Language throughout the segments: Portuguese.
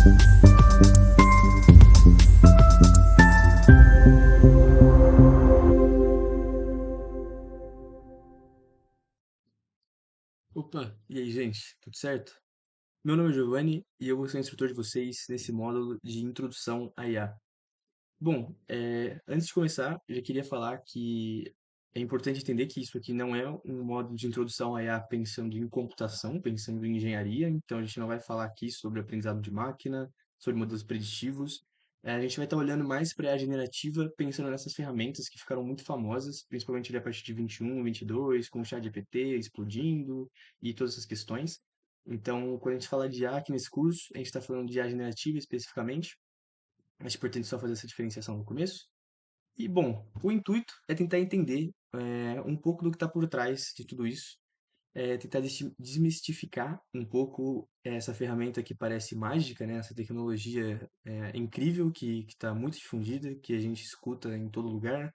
Opa, e aí, gente, tudo certo? Meu nome é Giovanni e eu vou ser o instrutor de vocês nesse módulo de introdução à IA. Bom, antes de começar, eu já queria falar que é importante entender que isso aqui não é um módulo de introdução à IA pensando em computação, pensando em engenharia, então a gente não vai falar aqui sobre aprendizado de máquina, sobre modelos preditivos. A gente vai estar olhando mais para a IA generativa, pensando nessas ferramentas que ficaram muito famosas, principalmente ali a partir de 21, 22, com o ChatGPT explodindo e todas essas questões. Então, quando a gente fala de IA aqui nesse curso, a gente está falando de IA generativa especificamente. Acho importante só fazer essa diferenciação no começo. E, bom, o intuito é tentar entender um pouco do que está por trás de tudo isso, tentar desmistificar um pouco essa ferramenta que parece mágica, né? Essa tecnologia incrível que está muito difundida, que a gente escuta em todo lugar,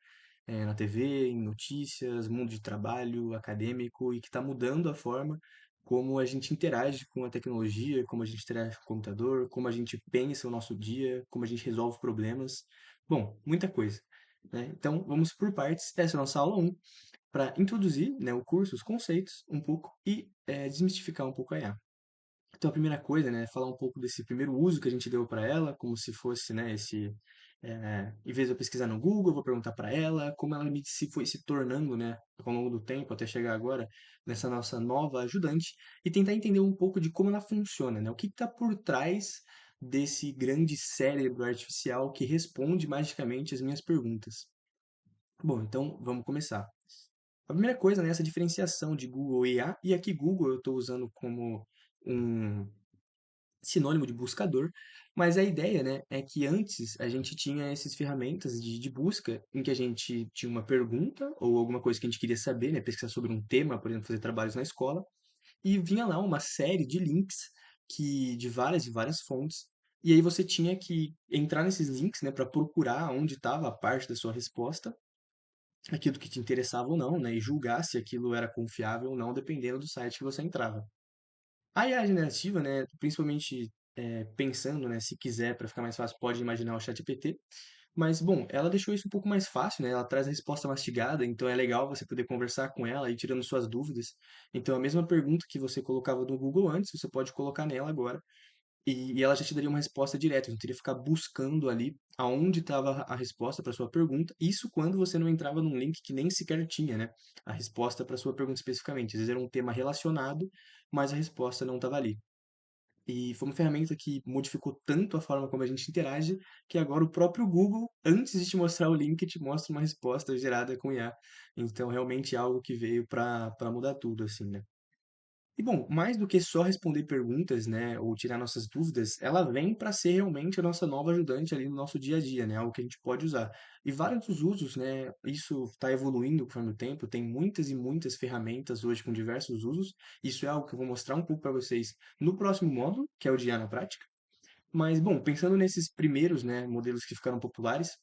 na TV, em notícias, mundo de trabalho, acadêmico, e que está mudando a forma como a gente interage com a tecnologia, como a gente interage com o computador, como a gente pensa o nosso dia, como a gente resolve problemas. Bom, muita coisa, né? Então, vamos por partes. Essa é a nossa aula 1 para introduzir, né, o curso, os conceitos um pouco e desmistificar um pouco a IA. Então, a primeira coisa, né, é falar um pouco desse primeiro uso que a gente deu para ela, como se fosse, né, em vez de eu pesquisar no Google, eu vou perguntar para ela, como ela se foi se tornando, né, ao longo do tempo, até chegar agora, nessa nossa nova ajudante, e tentar entender um pouco de como ela funciona, né, o que está por trás desse grande cérebro artificial que responde magicamente as minhas perguntas. Bom, então vamos começar. A primeira coisa, né, essa diferenciação de Google e IA, e aqui Google eu estou usando como um sinônimo de buscador, mas a ideia, né, é que antes a gente tinha essas ferramentas de busca em que a gente tinha uma pergunta ou alguma coisa que a gente queria saber, né, pesquisar sobre um tema, por exemplo, fazer trabalhos na escola, e vinha lá uma série de links de várias e várias fontes, e aí você tinha que entrar nesses links, né, para procurar onde estava a parte da sua resposta, aquilo que te interessava ou não, né, e julgar se aquilo era confiável ou não, dependendo do site que você entrava. A IA generativa, né, principalmente pensando, né, se quiser, para ficar mais fácil, pode imaginar o ChatGPT, mas, bom, ela deixou isso um pouco mais fácil, né, ela traz a resposta mastigada, então é legal você poder conversar com ela e ir tirando suas dúvidas. Então, a mesma pergunta que você colocava no Google antes, você pode colocar nela agora, e ela já te daria uma resposta direta, você não teria que ficar buscando ali aonde estava a resposta para sua pergunta. Isso quando você não entrava num link que nem sequer tinha, né, a resposta para sua pergunta especificamente. Às vezes era um tema relacionado, mas a resposta não estava ali. E foi uma ferramenta que modificou tanto a forma como a gente interage, que agora o próprio Google, antes de te mostrar o link, te mostra uma resposta gerada com IA. Então, realmente é algo que veio para mudar tudo, assim, né? E bom, mais do que só responder perguntas, né, ou tirar nossas dúvidas, ela vem para ser realmente a nossa nova ajudante ali no nosso dia a dia, né, algo que a gente pode usar. E vários dos usos, né, isso está evoluindo conforme o tempo, tem muitas e muitas ferramentas hoje com diversos usos. Isso é algo que eu vou mostrar um pouco para vocês no próximo módulo, que é o de IA na prática. Mas, bom, pensando nesses primeiros, né, modelos que ficaram populares,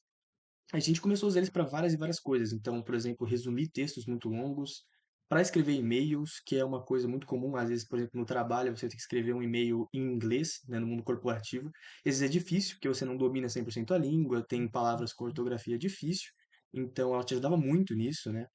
a gente começou a usar eles para várias e várias coisas. Então, por exemplo, resumir textos muito longos, para escrever e-mails, que é uma coisa muito comum. Às vezes, por exemplo, no trabalho, você tem que escrever um e-mail em inglês, né, no mundo corporativo. Às vezes é difícil, porque você não domina 100% a língua, tem palavras com ortografia difícil. Então, ela te ajudava muito nisso, né?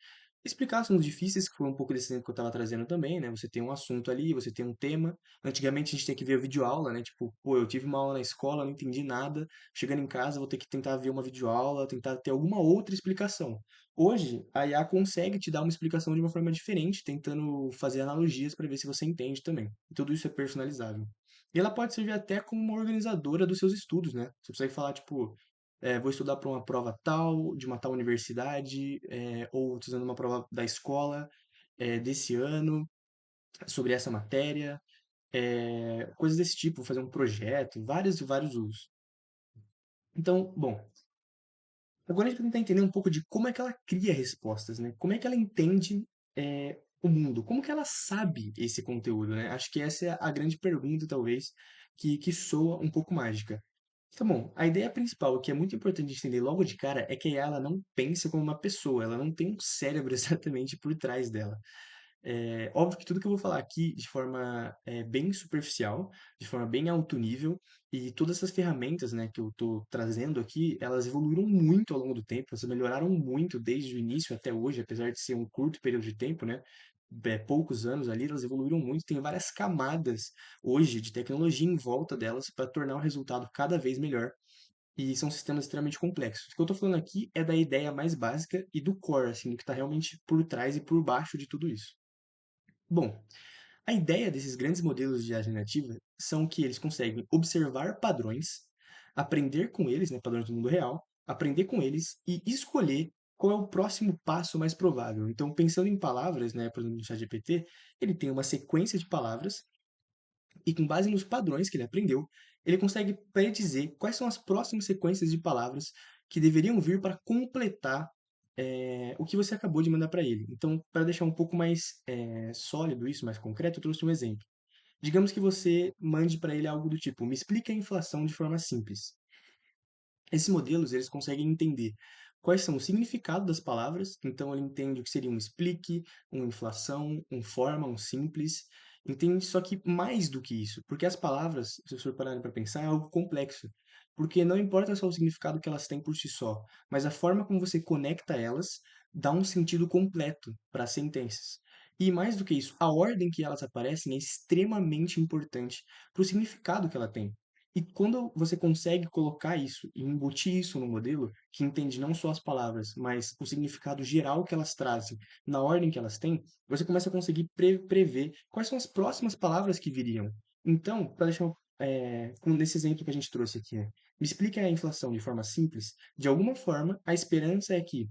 Explicar assuntos difíceis, que foi um pouco desse exemplo que eu estava trazendo também, né? Você tem um assunto ali, você tem um tema. Antigamente a gente tinha que ver a videoaula, né? Tipo, pô, eu tive uma aula na escola, não entendi nada. Chegando em casa, vou ter que tentar ver uma videoaula, tentar ter alguma outra explicação. Hoje, a IA consegue te dar uma explicação de uma forma diferente, tentando fazer analogias para ver se você entende também. E tudo isso é personalizável. E ela pode servir até como uma organizadora dos seus estudos, né? Você consegue falar, tipo, vou estudar para uma prova tal, de uma tal universidade, ou estou usando uma prova da escola, desse ano, sobre essa matéria, coisas desse tipo, vou fazer um projeto, vários e vários usos. Então, bom, agora a gente vai tentar entender um pouco de como é que ela cria respostas, né? Como é que ela entende, o mundo? Como que ela sabe esse conteúdo, né? Acho que essa é a grande pergunta, talvez, que soa um pouco mágica. Tá bom, a ideia principal, que é muito importante entender logo de cara, é que ela não pensa como uma pessoa, ela não tem um cérebro exatamente por trás dela. É óbvio que tudo que eu vou falar aqui de forma bem superficial, de forma bem alto nível, e todas essas ferramentas, né, que eu estou trazendo aqui, elas evoluíram muito ao longo do tempo, elas melhoraram muito desde o início até hoje, apesar de ser um curto período de tempo, né? Poucos anos ali, elas evoluíram muito, tem várias camadas hoje de tecnologia em volta delas para tornar o resultado cada vez melhor. E são sistemas extremamente complexos. O que eu estou falando aqui é da ideia mais básica e do core, assim, do que está realmente por trás e por baixo de tudo isso. Bom, a ideia desses grandes modelos de IA generativa são que eles conseguem observar padrões, aprender com eles, né, padrões do mundo real, aprender com eles e escolher qual é o próximo passo mais provável. Então, pensando em palavras, né, por exemplo, no ChatGPT, ele tem uma sequência de palavras e com base nos padrões que ele aprendeu, ele consegue predizer quais são as próximas sequências de palavras que deveriam vir para completar o que você acabou de mandar para ele. Então, para deixar um pouco mais sólido isso, mais concreto, eu trouxe um exemplo. Digamos que você mande para ele algo do tipo: me explique a inflação de forma simples. Esses modelos, eles conseguem entender quais são o significado das palavras, então ele entende o que seria um explique, uma inflação, um forma, um simples, entende só que mais do que isso, porque as palavras, se você for parar para pensar, é algo complexo, porque não importa só o significado que elas têm por si só, mas a forma como você conecta elas dá um sentido completo para as sentenças. E mais do que isso, a ordem que elas aparecem é extremamente importante para o significado que ela tem. E quando você consegue colocar isso e embutir isso no modelo, que entende não só as palavras, mas o significado geral que elas trazem, na ordem que elas têm, você começa a conseguir prever quais são as próximas palavras que viriam. Então, para deixar nesse exemplo que a gente trouxe aqui, né? Me explica a inflação de forma simples. De alguma forma, a esperança é que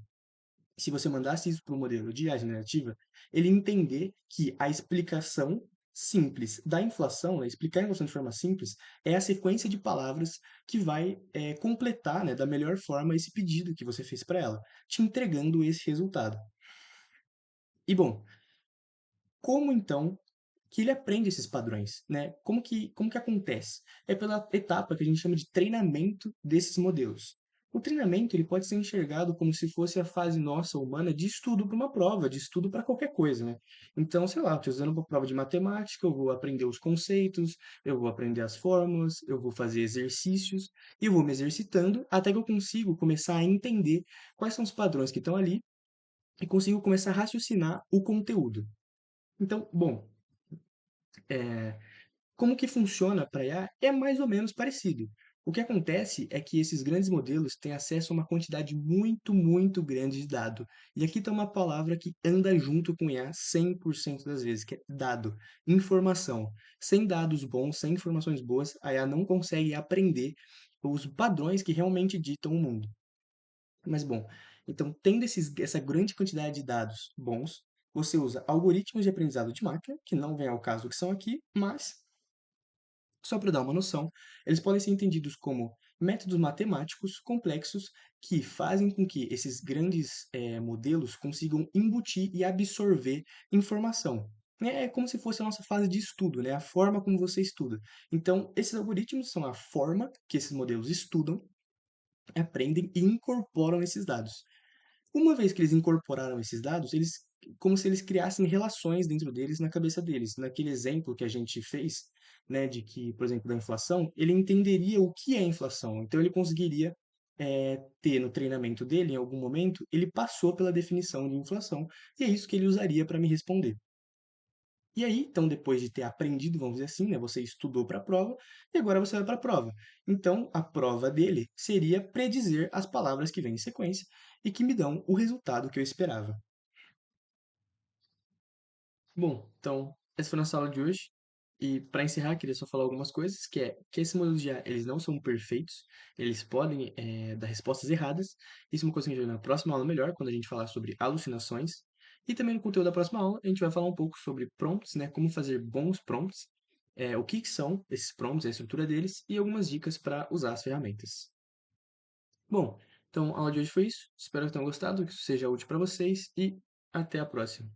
se você mandasse isso para o modelo de IA generativa, ele entender que a explicação simples da inflação, né, explicar a inflação de forma simples, é a sequência de palavras que vai completar, né, da melhor forma esse pedido que você fez para ela, te entregando esse resultado. E bom, como então que ele aprende esses padrões, né? Como que acontece? É pela etapa que a gente chama de treinamento desses modelos. O treinamento ele pode ser enxergado como se fosse a fase nossa humana de estudo para uma prova, de estudo para qualquer coisa, né? Então, sei lá, estou usando uma prova de matemática, eu vou aprender os conceitos, eu vou aprender as fórmulas, eu vou fazer exercícios e eu vou me exercitando até que eu consigo começar a entender quais são os padrões que estão ali e consigo começar a raciocinar o conteúdo. Então, bom, como que funciona para IA é mais ou menos parecido. O que acontece é que esses grandes modelos têm acesso a uma quantidade muito, muito grande de dado. E aqui está uma palavra que anda junto com IA 100% das vezes, que é dado, informação. Sem dados bons, sem informações boas, a IA não consegue aprender os padrões que realmente ditam o mundo. Mas bom, então tendo essa grande quantidade de dados bons, você usa algoritmos de aprendizado de máquina, que não vem ao caso que são aqui, mas só para dar uma noção, eles podem ser entendidos como métodos matemáticos complexos que fazem com que esses grandes modelos consigam embutir e absorver informação. É como se fosse a nossa fase de estudo, né? A forma como você estuda. Então, esses algoritmos são a forma que esses modelos estudam, aprendem e incorporam esses dados. Uma vez que eles incorporaram esses dados, eles como se eles criassem relações dentro deles na cabeça deles. Naquele exemplo que a gente fez, né, de que, por exemplo, da inflação, ele entenderia o que é inflação. Então ele conseguiria ter no treinamento dele, em algum momento, ele passou pela definição de inflação, e é isso que ele usaria para me responder. E aí, então, depois de ter aprendido, vamos dizer assim, né, você estudou para a prova e agora você vai para a prova. Então, a prova dele seria predizer as palavras que vêm em sequência e que me dão o resultado que eu esperava. Bom, então, essa foi a nossa aula de hoje. E para encerrar, queria só falar algumas coisas, que é que esses modelos de IA, eles não são perfeitos, eles podem dar respostas erradas. Isso é uma coisa que a gente vai ver na próxima aula melhor, quando a gente falar sobre alucinações. E também no conteúdo da próxima aula, a gente vai falar um pouco sobre prompts, né, como fazer bons prompts, o que que são esses prompts, a estrutura deles e algumas dicas para usar as ferramentas. Bom, então a aula de hoje foi isso. Espero que tenham gostado, que isso seja útil para vocês e até a próxima.